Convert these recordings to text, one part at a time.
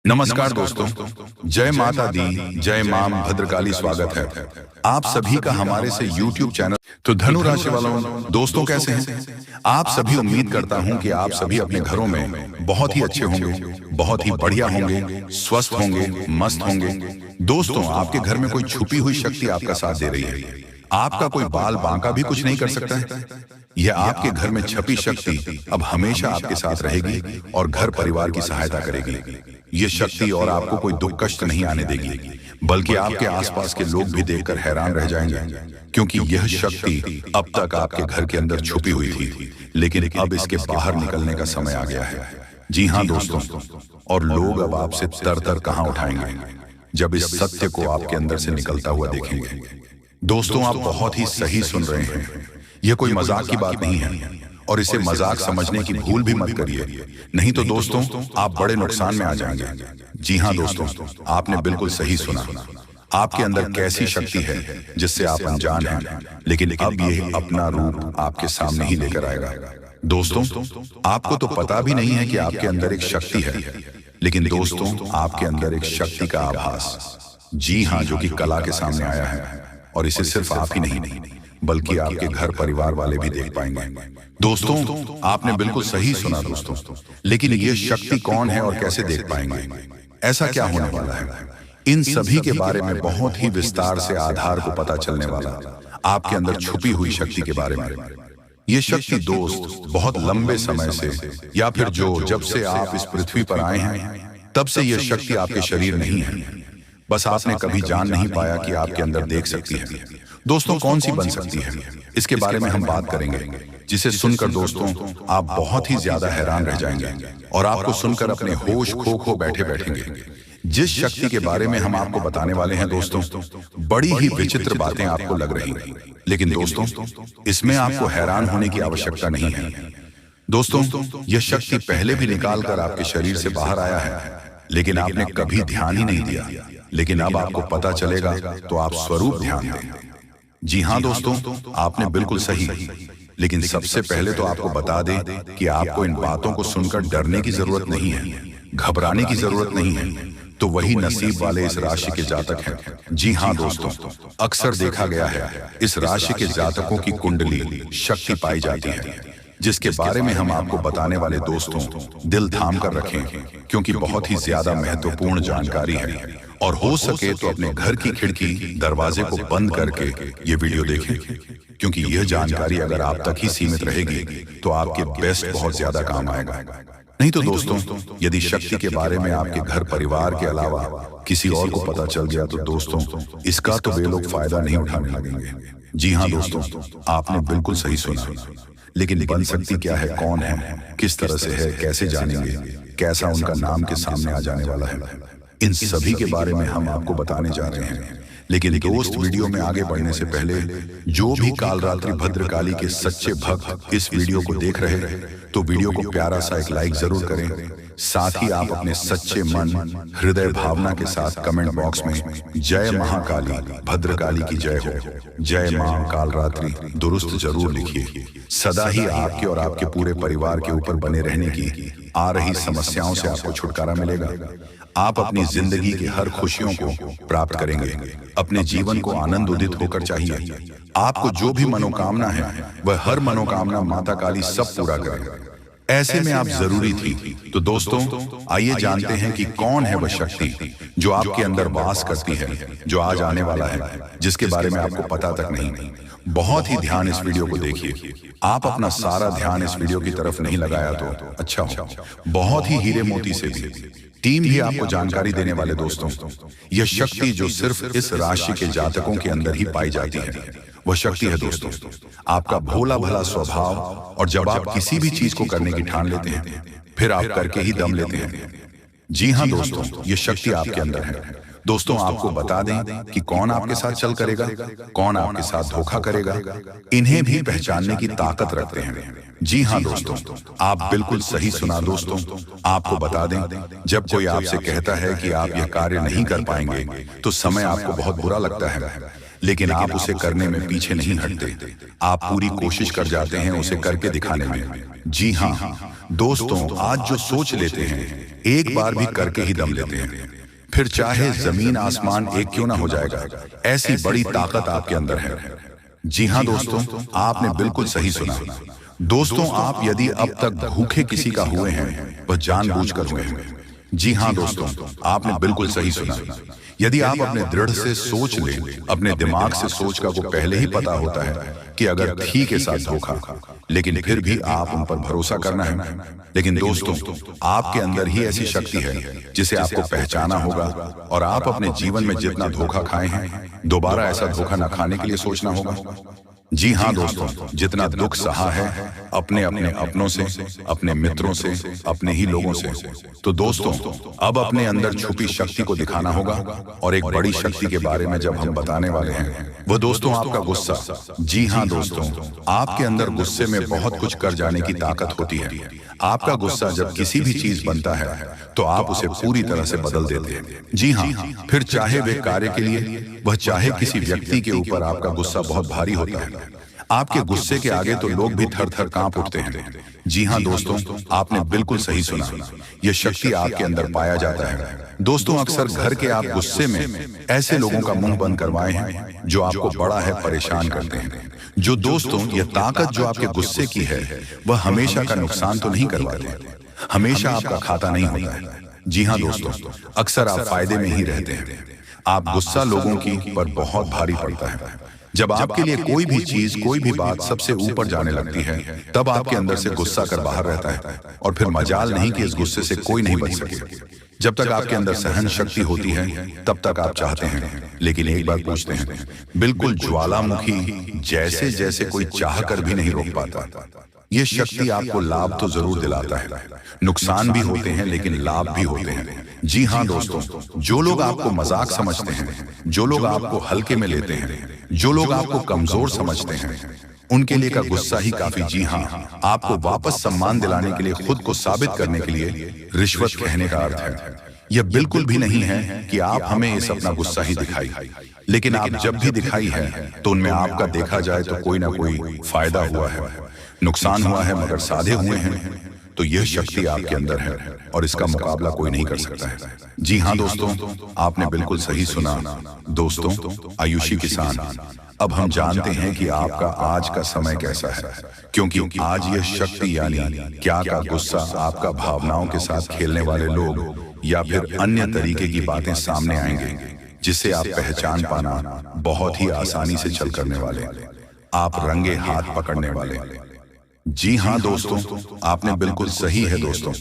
नमस्कार दोस्तों, जय माता दी, जय मां भद्रकाली। स्वागत है आप सभी का हमारे से YouTube चैनल। तो धनु राशि वालों दोस्तों, कैसे हैं आप सभी? उम्मीद करता हूं कि आप सभी अपने घरों में बहुत ही अच्छे होंगे, बहुत ही बढ़िया होंगे, स्वस्थ होंगे, मस्त होंगे। दोस्तों, आपके घर में कोई छुपी हुई शक्ति आपका साथ दे रही है। आपका कोई बाल बांका भी कुछ नहीं कर सकता है। यह आपके घर में छपी शक्ति अब हमेशा आपके साथ रहेगी और घर परिवार की सहायता करेगी। ये शक्ति और आपको कोई दुख कष्ट नहीं आने देगी, बल्कि आपके आसपास के लोग भी देखकर हैरान रह जाएंगे, क्योंकि यह शक्ति अब तक आपके घर के अंदर छुपी हुई थी, लेकिन अब इसके बाहर निकलने का समय आ गया है। जी हाँ दोस्तों, और लोग अब आपसे तर कहां उठाएंगे जब इस सत्य को आपके अंदर से निकलता हुआ देखेंगे। दोस्तों, आप बहुत ही सही सुन रहे हैं। यह कोई मजाक की बात नहीं है और इसे मजाक समझने की भूल भी मत करिए, नहीं तो दोस्तों आप बड़े नुकसान में आ जाएंगे। जी हाँ दोस्तों, आपने बिल्कुल सही सुना। आपके अंदर कैसी शक्ति है जिससे आप अनजान हैं, लेकिन अब ये अपना रूप आपके सामने ही लेकर आएगा। दोस्तों, आपको तो पता भी नहीं है कि आपके अंदर एक शक्ति है, लेकिन दोस्तों आपके अंदर एक शक्ति का आभास, जी हाँ, जो कि कला के सामने आया है। और इसे सिर्फ आप ही नहीं बल्कि आपके घर परिवार वाले भी देख पाएंगे। दोस्तों, आपने बिल्कुल सही सुना दोस्तों, लेकिन ये शक्ति कौन है और कैसे देख पाएंगे? ऐसा क्या होने वाला है? इन सभी के बारे में बहुत ही विस्तार से आधार को पता चलने वाला आपके अंदर छुपी हुई शक्ति के बारे में। ये शक्ति दोस्त बहुत लंबे समय से, या फिर जब से आप इस पृथ्वी पर आए हैं तब से यह शक्ति आपके शरीर नहीं है, बस आपने कभी जान नहीं पाया कि आपके अंदर देख सकती है। दोस्तों, कौन सी बन सकती है, इसके बारे में हम बात करेंगे, जिसे सुनकर दोस्तों आप बहुत ही ज्यादा हैरान रह जाएंगे और आपको सुनकर अपने होश खो बैठे बैठेंगे। जिस शक्ति के बारे में हम आपको बताने वाले हैं दोस्तों, बड़ी ही विचित्र बातें आपको लग रही, लेकिन दोस्तों इसमें आपको हैरान होने की आवश्यकता नहीं है। दोस्तों, यह शक्ति पहले भी निकाल कर आपके शरीर से बाहर आया है, लेकिन आपने कभी ध्यान ही नहीं दिया। लेकिन अब आपको पता चलेगा तो आप स्वरूप ध्यान दें। जी हाँ दोस्तों, आपने बिल्कुल सही। लेकिन सबसे पहले तो आपको बता दें कि आपको इन बातों को सुनकर डरने की जरूरत नहीं है, घबराने की जरूरत नहीं है। तो वही नसीब वाले इस राशि के जातक हैं। जी हाँ दोस्तों, अक्सर देखा गया है इस राशि के जातकों की कुंडली शक्ति पाई जाती है, जिसके बारे में हम आपको बताने वाले दोस्तों दिल थाम कर रखें, क्योंकि बहुत ही ज्यादा महत्वपूर्ण जानकारी है। और हो सके तो अपने घर की खिड़की दरवाजे को बंद करके ये वीडियो देखें, क्योंकि यह जानकारी अगर आप तक ही सीमित रहेगी तो आपके बेस्ट बहुत ज्यादा काम आएगा। नहीं तो दोस्तों, यदि शक्ति के बारे में आपके घर परिवार के अलावा किसी और को पता चल गया तो दोस्तों इसका तो वे लोग फायदा नहीं उठाने लगेंगे। जी हाँ दोस्तों, आपने बिल्कुल सही सुना। लेकिन बन सकती क्या है, कौन है, किस तरह से है, कैसे जानेंगे, कैसा उनका नाम के सामने आ जाने वाला है, इन सभी के बारे में हम आपको बताने जा रहे हैं। लेकिन दोस्त, वीडियो में आगे बढ़ने से पहले जो भी कालरात्रि भद्रकाली के सच्चे भक्त इस वीडियो को देख रहे तो वीडियो को प्यारा सा एक लाइक जरूर करें। साथ ही आप अपने सच्चे मन हृदय भावना के साथ कमेंट बॉक्स में जय महाकाली भद्रकाली की जय हो, जय मां कालरात्रि दुरुस्त जरूर लिखिए। सदा ही आपके और आपके पूरे परिवार के ऊपर बने रहने की आ रही समस्याओं से आपको छुटकारा मिलेगा। आप अपनी जिंदगी की हर खुशियों को प्राप्त करेंगे। अपने जीवन को आनंद उदित होकर चाहिए। आपको जो भी मनोकामना है वह हर मनोकामना माता काली सब पूरा करें। ऐसे में आप जरूरी थी। तो दोस्तों आइए जानते हैं कि कौन है वह शक्ति जो आपके अंदर वास करती है, जो आज आने वाला है, जिसके बारे में आपको पता तक नहीं। बहुत ही ध्यान इस वीडियो को देखिए। आप अपना सारा ध्यान इस वीडियो की तरफ नहीं लगाया तो अच्छा हो। बहुत ही हीरे मोती से भी टीम भी आपको जानकारी देने वाले दोस्तों, यह शक्ति जो सिर्फ इस राशि के जातकों के अंदर ही पाई जाती है, वह शक्ति है दोस्तों आपका भोला भला स्वभाव। और जब आप किसी भी चीज को करने की ठान लेते हैं फिर आप करके ही दम लेते हैं। जी हाँ दोस्तों, यह शक्ति आपके अंदर है। दोस्तों आपको बता दें कि कौन आपके साथ चल करेगा, कौन आपके साथ धोखा करेगा, इन्हें भी पहचानने की ताकत रखते हैं। जी हाँ दोस्तों, आप बिल्कुल सही सुना दोस्तों। आपको बता दें, जब कोई आपसे कहता है कि आप यह कार्य नहीं कर पाएंगे तो समय आपको बहुत बुरा लगता है, लेकिन आप उसे करने में पीछे नहीं हटते। आप पूरी कोशिश कर जाते हैं उसे करके दिखाने में। जी हाँ दोस्तों, आज जो सोच लेते हैं एक बार भी करके ही दम लेते हैं, फिर चाहे जमीन आसमान एक क्यों ना हो जाएगा, ऐसी बड़ी ताकत आपके अंदर है। जी हाँ दोस्तों, आपने बिल्कुल सही सुना। दोस्तों, आप यदि अब तक भूखे किसी का हुए हैं वह जानबूझकर हुए हैं। जी हाँ दोस्तों, आपने बिल्कुल सही सुना। यदि आप अपने दृढ़ से सोच लें, अपने दिमाग से सोच का को पहले ही पता होता है कि अगर थी के साथ धोखा, लेकिन फिर भी आप उन पर भरोसा करना है। लेकिन दोस्तों, आपके अंदर ही ऐसी शक्ति है जिसे आपको पहचाना होगा, और आप अपने जीवन में जितना धोखा खाए हैं दोबारा ऐसा धोखा न खाने के लिए सोचना होगा। जी हाँ दोस्तों, जितना दुख सहा है अपने अपनों से, अपने मित्रों से, अपने ही लोगों से, तो दोस्तों अब अपने अंदर छुपी शक्ति को दिखाना होगा। और एक बड़ी शक्ति के बारे में जब हम बताने वाले हैं, वो दोस्तों आपका गुस्सा। जी हाँ दोस्तों, आपके अंदर गुस्से में बहुत कुछ कर जाने की ताकत होती है। आपका गुस्सा जब किसी भी चीज बनता है तो आप उसे पूरी तरह से बदल देते हैं। जी हाँ, फिर चाहे वे कार्य के लिए, वह चाहे किसी व्यक्ति के ऊपर आपका गुस्सा बहुत भारी होता है। आपके गुस्से के आगे तो लोग भी थर थर कांप उठते हैं। जी हाँ दोस्तों, आपने बिल्कुल सही सुना। यह शक्ति आपके अंदर पाया जाता है। दोस्तों, अक्सर घर के आप गुस्से में ऐसे लोगों का मुंह बंद करवाए हैं जो आपको बड़ा है परेशान करते हैं। जो दोस्तों, यह ताकत जो आपके गुस्से की है वह हमेशा का नुकसान तो नहीं करवाते, हमेशा आपका खाता नहीं होता है। जी हाँ दोस्तों, अक्सर आप फायदे में ही रहते हैं। आप गुस्सा लोगों की पर बहुत भारी पड़ता है। जब आपके लिए कोई भी चीज, कोई भी बात सबसे ऊपर जाने लगती है, तब आपके अंदर से गुस्सा कर बाहर रहता है, और फिर मजाल नहीं कि इस गुस्से से कोई नहीं बच सके। जब तक आपके अंदर सहन शक्ति होती है तब तक आप चाहते हैं, लेकिन एक बार पूछते हैं, बिल्कुल ज्वालामुखी जैसे जैसे कोई चाह कर भी नहीं रोक पाता। ये शक्ति आपको लाभ तो जरूर दिलाता है, नुकसान भी होते हैं लेकिन लाभ भी होते हैं। जी हाँ दोस्तों, जो लोग आपको मजाक समझते हैं, जो लोग आपको हल्के में लेते हैं, जो लोग आपको कमजोर समझते हैं, उनके लिए का गुस्सा ही काफी। जी हाँ, आपको वापस सम्मान दिलाने के लिए, खुद को साबित करने के लिए रिश्वत कहने का अर्थ है। यह बिल्कुल भी नहीं है कि आप हमें इस अपना गुस्सा ही दिखाई, लेकिन आप जब भी दिखाई है तो उनमें आपका देखा जाए तो कोई ना कोई फायदा हुआ है, नुकसान हुआ है, मगर साधे हुए हैं। तो यह शक्ति आपके अंदर है और इसका मुकाबला कोई नहीं कर सकता है। जी हाँ दोस्तों, आपने बिल्कुल सही सुना। दोस्तों, आयुषी किसान, अब हम जानते हैं कि आपका आज का समय कैसा है, क्योंकि आज यह शक्ति यानी क्या का गुस्सा आपका भावनाओं के साथ खेलने वाले लोग या फिर अन्य तरीके की बातें सामने आएंगे, जिसे आप पहचान पाना बहुत ही आसानी से छल करने वाले, आप रंगे हाथ पकड़ने वाले। जी हाँ दोस्तों, आपने बिल्कुल सही है। दोस्तों,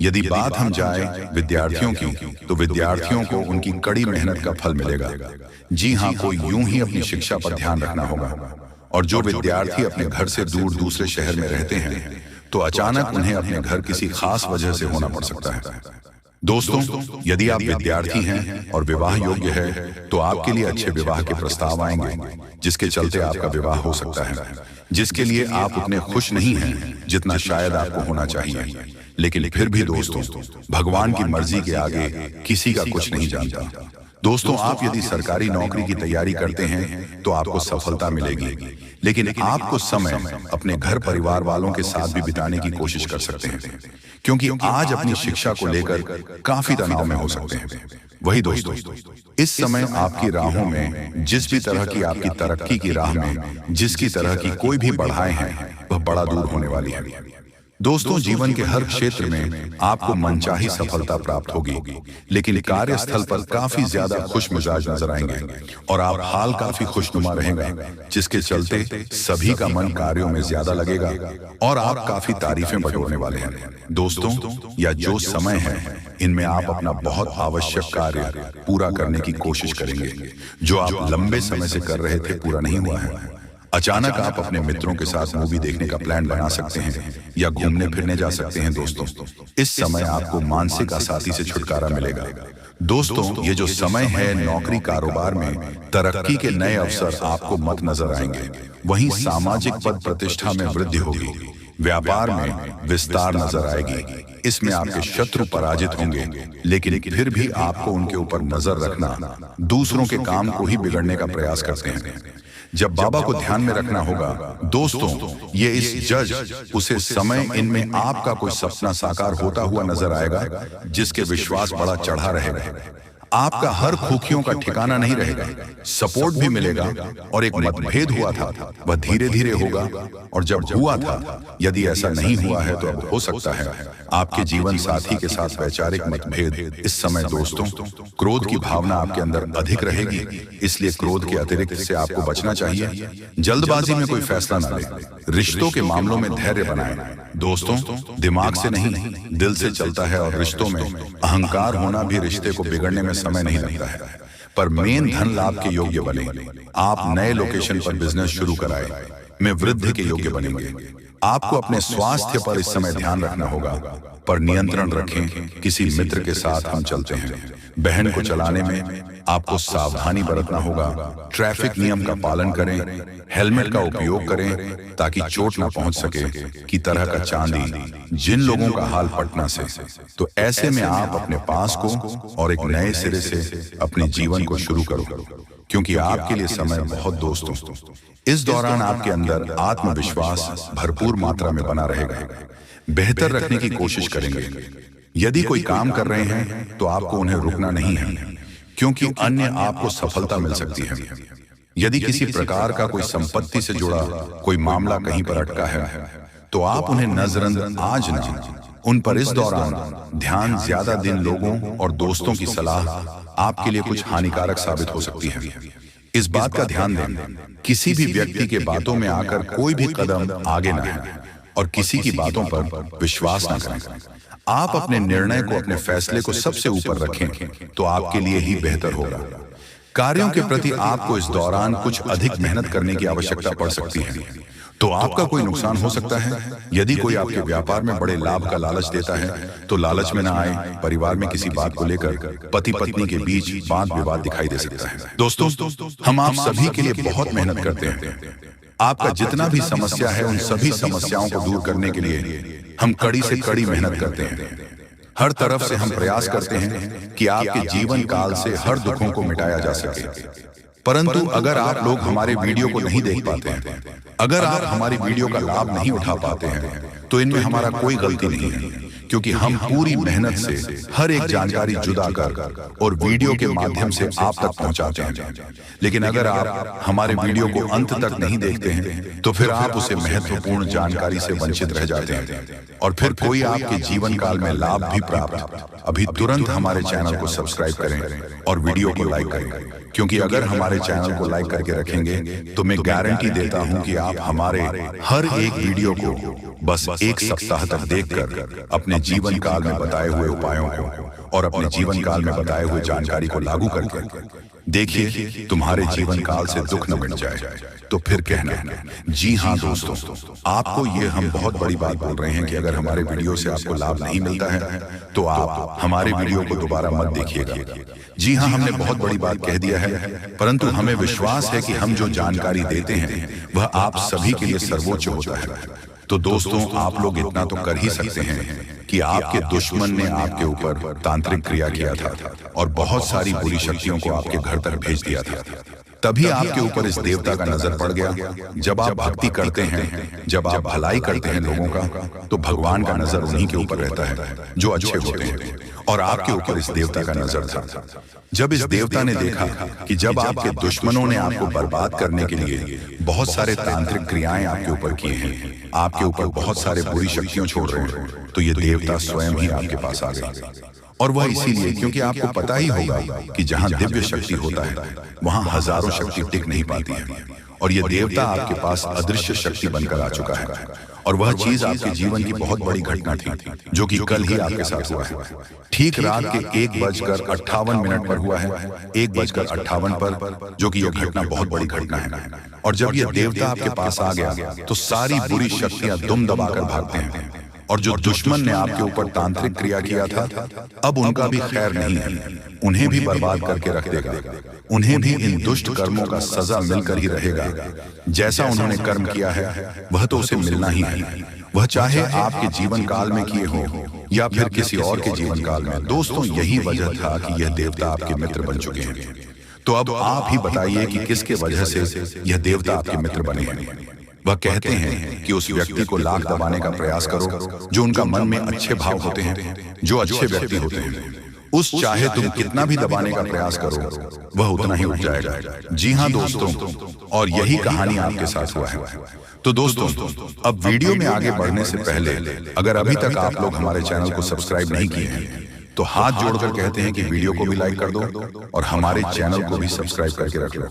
यदि बात हम जाए विद्यार्थियों की, तो विद्यार्थियों को उनकी कड़ी मेहनत का फल मिलेगा। जी हाँ, कोई यूं ही अपनी शिक्षा पर ध्यान रखना होगा। और जो विद्यार्थी अपने घर से दूर दूसरे शहर में रहते हैं, तो अचानक उन्हें अपने घर किसी खास वजह से होना पड़ सकता है। दोस्तों, यदि आप विद्यार्थी हैं और विवाह योग्य है, तो आपके लिए अच्छे विवाह के प्रस्ताव आएंगे, जिसके चलते आपका विवाह हो सकता है, जिसके लिए आप उतने खुश नहीं हैं जितना शायद आपको होना चाहिए। लेकिन फिर भी दोस्तों, भगवान की मर्जी के आगे किसी का कुछ नहीं जानता। दोस्तों, आप यदि सरकारी नौकरी की तैयारी करते हैं तो आपको सफलता मिलेगी, लेकिन आपको समय अपने घर परिवार वालों के साथ भी बिताने की कोशिश कर सकते हैं, क्योंकि आज अपनी शिक्षा को लेकर काफी तनाव में हो सकते हैं। वही दोस्तों, इस समय आपकी राहों में, जिस भी तरह की आपकी तरक्की की राह में जिसकी तरह की कोई भी बढ़ाएं हैं, वह बड़ा दूर होने वाली है। दोस्तों, जीवन के हर क्षेत्र में आपको मनचाही सफलता प्राप्त होगी, लेकिन कार्यस्थल पर काफी ज्यादा खुश मिजाज नजर आएंगे और आप हाल काफी खुशनुमा रहेंगे, जिसके चलते सभी का मन कार्यों में ज्यादा लगेगा और आप काफी तारीफें बटोरने वाले हैं। दोस्तों, या जो समय है, इनमें आप अपना बहुत आवश्यक कार्य पूरा करने की कोशिश करेंगे, जो आप लंबे समय से कर रहे थे पूरा नहीं हुआ है। अचानक आप अपने मित्रों के साथ मूवी देखने का प्लान बना सकते हैं या घूमने फिरने जा सकते हैं। दोस्तों, इस समय आपको मानसिक अशांति से छुटकारा मिलेगा। दोस्तों, ये जो समय है, नौकरी कारोबार में तरक्की के नए अवसर आपको मत नजर आएंगे। वहीं सामाजिक पद प्रतिष्ठा में वृद्धि होगी। व्यापार में विस्तार नजर आएगी। इसमें आपके शत्रु पराजित होंगे, लेकिन फिर भी आपको उनके ऊपर नजर रखना, दूसरों के काम को ही बिगड़ने का प्रयास करते हैं। जब बाबा को ध्यान में रखना होगा दोस्तों, ये इस जज उसे समय इनमें आपका कोई सपना साकार होता हुआ नजर आएगा, जिसके विश्वास बड़ा चढ़ा रहेगा। आपका हर खूखियों का ठिकाना नहीं रहेगा, सपोर्ट भी मिलेगा। और एक मतभेद हुआ था, वह धीरे धीरे होगा, और जब हुआ था, यदि ऐसा नहीं हुआ है तो अब हो सकता है आपके जीवन साथी के साथ वैचारिक मतभेद। इस समय दोस्तों, क्रोध की भावना आपके अंदर अधिक रहेगी, इसलिए क्रोध के अतिरिक्त से आपको बचना चाहिए। जल्दबाजी में कोई फैसला न ले। रिश्तों के मामलों में धैर्य बनाएं दोस्तों, दिमाग से नहीं दिल से चलता है, और रिश्तों में अहंकार होना भी रिश्ते को बिगड़ने में समय नहीं लगता है। पर मेन धन लाभ के योग्य बने, आप नए लोकेशन पर बिजनेस शुरू कराएं, में वृद्धि के योग्य बनेंगे। आपको अपने स्वास्थ्य पर इस समय ध्यान रखना होगा, पर नियंत्रण रखें। किसी मित्र के साथ हम चलते हैं, बहन को चलाने में आपको सावधानी बरतना होगा। ट्रैफिक नियम का पालन करें, हेलमेट का उपयोग करें ताकि चोट न पहुंच सके। की तरह का चांदी जिन लोगों का हाल पटना से, तो ऐसे में आप अपने पास को और एक नए सिरे से अपने जीवन को शुरू करो, क्योंकि आपके लिए समय बहुत दोस्तों। इस दौरान आपके अंदर आत्मविश्वास भरपूर मात्रा में बना रहेगा। बेहतर रखने की कोशिश करेंगे। यदि कोई काम कर रहे हैं तो आपको उन्हें रुकना नहीं है, क्योंकि अन्य आपको सफलता मिल सकती है। यदि किसी प्रकार का कोई संपत्ति से जुड़ा कोई मामला कहीं पर अटका है, तो आप उन्हें नजरअंदाज न, उन पर इस दौरान ध्यान ज्यादा दिन लोगों और दोस्तों की सलाह आपके लिए कुछ हानिकारक साबित हो सकती है। इस बात का ध्यान दें, किसी भी व्यक्ति के बातों में आकर कोई भी कदम आगे न है, और किसी की बातों पर विश्वास न करें। आप अपने निर्णय को, अपने फैसले को सबसे ऊपर रखें तो आपके लिए ही बेहतर होगा। कार्यों के प्रति आपको इस दौरान कुछ अधिक मेहनत करने की आवश्यकता पड़ सकती है, तो आपका कोई नुकसान हो सकता है। यदि कोई आपके व्यापार में बड़े लाभ का लालच देता है, तो लालच में ना आए। परिवार में किसी बात को लेकर पति पत्नी के बीच वाद विवाद दिखाई दे सकता है। दोस्तों, हम आप सभी के लिए बहुत मेहनत करते हैं। आपका जितना भी समस्या है, उन सभी समस्याओं को दूर करने के लिए हम कड़ी से कड़ी मेहनत करते हैं। हर तरफ से हम प्रयास करते हैं कि आपके जीवन काल से हर दुखों को मिटाया जा सके। परंतु अगर आप लोग हमारे वीडियो को नहीं देख पाते हैं, अगर आप हमारी वीडियो का लाभ नहीं उठा पाते हैं, तो इनमें हमारा कोई गलती नहीं है, क्योंकि हम पूरी मेहनत से हर एक जानकारी जुदा कर और वीडियो के माध्यम से आप तक पहुंचाते हैं। लेकिन अगर आप हमारे वीडियो को अंत तक नहीं देखते हैं, तो फिर आप उसे महत्वपूर्ण जानकारी से वंचित रह जाते हैं, और फिर कोई आपके जीवन काल में लाभ भी प्राप्त। अभी तुरंत हमारे चैनल को सब्सक्राइब करें और वीडियो को लाइक करें, क्योंकि अगर हमारे चैनल को लाइक करके रखेंगे तो मैं गारंटी देता हूं कि आप हमारे हर एक वीडियो को बस एक सप्ताह तक देखकर अपने जीवन काल में बताए हुए उपायों को और अपने जीवन काल में बताए हुए जानकारी को लागू करके देखिए, तुम्हारे जीवन काल से दुख न मिट जाए। तो फिर कहना, जी हाँ दोस्तों, आपको ये हम बहुत बड़ी बात बोल रहे हैं कि अगर हमारे वीडियो से आपको लाभ नहीं मिलता है, तो आप हमारे वीडियो को दोबारा मत देखिएगा। जी हाँ, हमने बहुत बड़ी बात कह दिया है, परंतु हमें विश्वास है कि हम जो जानकारी देते हैं वह आप सभी के लिए सर्वोच्च होता है। तो दोस्तों, आप लोग इतना तो कर ही सकते हैं कि आपके दुश्मन ने आपके ऊपर तांत्रिक क्रिया किया था और बहुत सारी बुरी शक्तियों को आपके घर तक भेज दिया था। तभी आपके ऊपर इस देवता का नजर पड़ गया। जब आप भक्ति करते हैं, जब आप भलाई करते हैं लोगों का, तो भगवान का नजर उन्हीं के ऊपर रहता है जो अच्छे होते हैं, और आपके ऊपर इस देवता का नजर था। जब इस देवता ने देखा कि जब आपके दुश्मनों ने आपको बर्बाद करने के लिए बहुत सारे तांत्रिक क्रियाएं आपके ऊपर किए हैं, आपके ऊपर बहुत सारे बुरी शक्तियां छोड़ रहे हैं, तो ये देवता स्वयं ही आपके पास आ गए। और वह इसीलिए क्योंकि आपको पता ही होगा कि जहां दिव्य शक्ति होता है वहां हजारों शक्ति टिक नहीं पाती है, और ये देवता आपके पास अदृश्य शक्ति बनकर आ चुका है। और वह चीज आपके जीवन की बहुत बड़ी घटना थी, जो कि कल ही आपके साथ हुआ है। ठीक रात के 1:58 पर हुआ है, 1:58 पर, जो कि यह घटना बहुत बड़ी घटना है। और जब यह देवता आपके पास आ गया तो सारी बुरी शक्तियां दुम दबाकर भागते हैं, और जो दुश्मन ने आपके ऊपर तांत्रिक क्रिया किया था, अब उनका भी खैर नहीं है, उन्हें भी बर्बाद करके रख देगा। उन्हें भी इन दुष्ट कर्मों का सजा मिलकर ही रहेगा। जैसा उन्होंने कर्म किया है वह तो उसे मिलना ही है। वह चाहे आपके जीवन काल में किए हो या फिर किसी और के जीवन काल में। दोस्तों, यही वजह था कि यह देवता आपके मित्र बन चुके हैं। तो अब आप ही बताइए कि किसके वजह से यह देवता आपके मित्र बने हैं। वह कहते हैं कि उस व्यक्ति को लाख दबाने का प्रयास करो जो उनका मन में अच्छे भाव होते हैं, जो अच्छे व्यक्ति होते हैं। उस चाहे तुम कितना भी दबाने का प्रयास करो, वह उतना ही उठ जाएगा। जी हाँ दोस्तों, और यही कहानी आपके साथ हुआ है। तो दोस्तों, अब वीडियो में आगे बढ़ने से पहले अगर अभी तक आप लोग हमारे चैनल को सब्सक्राइब नहीं किए हैं तो हाथ जोड़कर कहते हैं कि वीडियो को भी लाइक कर दो और हमारे चैनल को भी सब्सक्राइब करके रख लो,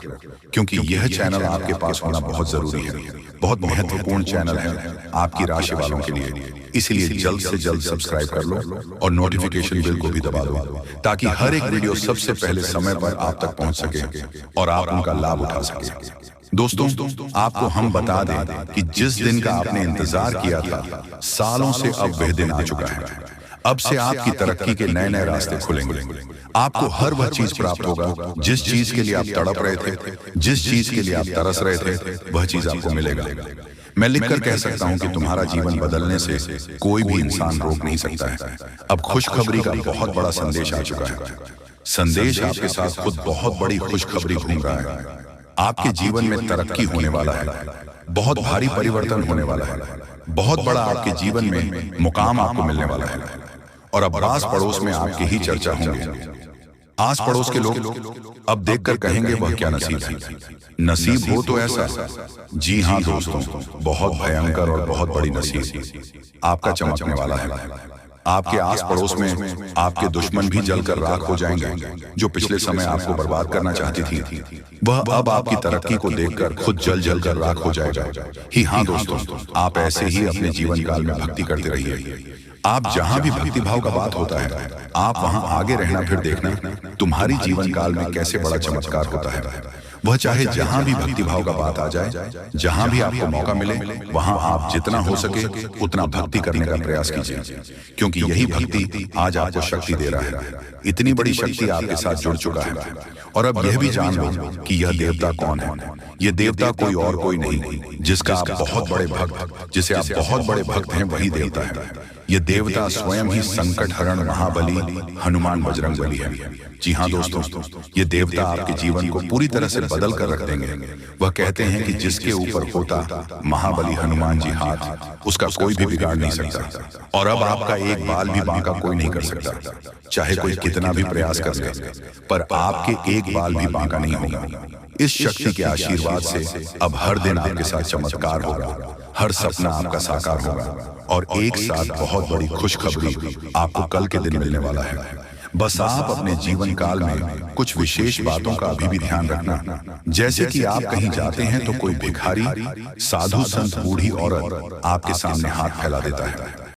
क्योंकि यह चैनल आपके पास होना बहुत जरूरी है। बहुत महत्वपूर्ण चैनल है आपकी राशि वालों के लिए। इसलिए जल्द से जल्द सब्सक्राइब कर लो और नोटिफिकेशन बेल को भी दबा दो, ताकि हर एक वीडियो सबसे पहले समय पर आप तक पहुंच सके और आप उनका लाभ उठा सके। दोस्तों, आपको हम बता दें कि जिस दिन का आपने इंतजार किया था, सालों से अब वह दिन आ चुका है। अब से आपकी तरक्की के नए नए रास्ते खुलेंगे। आपको हर वह चीज प्राप्त होगा जिस चीज के लिए आप तड़प रहे थे, जिस चीज के लिए आप तरस रहे थे, वह चीज आपको मिलेगा। मैं लिखकर कह सकता हूं कि तुम्हारा जीवन बदलने से कोई भी इंसान रोक नहीं सकता है। अब खुशखबरी का बहुत बड़ा संदेश आ चुका है। संदेश आपके साथ खुद बहुत बड़ी खुशखबरी घूम रहा है। आपके जीवन में तरक्की होने वाला है, बहुत भारी परिवर्तन होने वाला है, बहुत बड़ा आपके जीवन में मुकाम आपको मिलने वाला है। और अब आस पड़ोस में आपकी ही चर्चा होंगे। आस पड़ोस के लोग अब देखकर कहेंगे वह क्या नसीब है। नसीब हो तो ऐसा, जी हाँ दोस्तों, बहुत भयंकर और बहुत बड़ी नसीब आपका चमकने वाला है। आपके आस पड़ोस में आपके दुश्मन भी जलकर राख हो जाएंगे। जो पिछले समय आपको बर्बाद करना चाहती थी, वह अब आपकी तरक्की को देखकर खुद जल जल कर राख हो जाएगा। ही हाँ दोस्तों, आप ऐसे ही अपने जीवन काल में भक्ति करते रहिए। आप जहां भी भक्ति भाव का बात होता है, आप वहां आगे रहना, फिर देखना तुम्हारी जीवन काल में कैसे बड़ा चमत्कार होता है। वह चाहे जहां भी भक्ति भाव का बात आ जाए, जहां भी आपको मौका मिले, वहां आप जितना हो सके उतना भक्ति करने का प्रयास कीजिए, क्योंकि यही भक्ति आज आपको शक्ति दे रहा है। इतनी बड़ी शक्ति आपके साथ जुड़ चुका है। और अब यह भी जान लो कि यह देवता कौन है। यह देवता कोई और कोई नहीं, जिसका आप बहुत बड़े भक्त, जिसे आप बहुत बड़े भक्त हैं, वही देवता है। यह देवता स्वयं ही संकट हरण महाबली हनुमान बजरंगबली है। जी हाँ दोस्तों, ये देवता आपके जीवन को पूरी तरह से बदल कर रख देंगे। वह कहते हैं कि जिसके ऊपर होता महाबली हनुमान जी हाथ, उसका कोई भी बिगाड़ नहीं सकता। और अब आपका एक बाल भी बांका कोई नहीं कर सकता, चाहे कोई कितना भी प्रयास कर ले, पर आपके एक बाल भी बांका नहीं होगा। इस शक्ति के आशीर्वाद से अब हर दिन आपके साथ चमत्कार होगा, हर सपना आपका साकार होगा और एक साथ बहुत बड़ी खुशखबरी आपको कल के दिन मिलने वाला है। बस आप अपने जीवन काल में कुछ विशेष बातों का अभी भी ध्यान रखना, जैसे कि आप कहीं जाते हैं तो कोई भिखारी, साधु, संत, बूढ़ी औरत आपके सामने हाथ फैला देता है।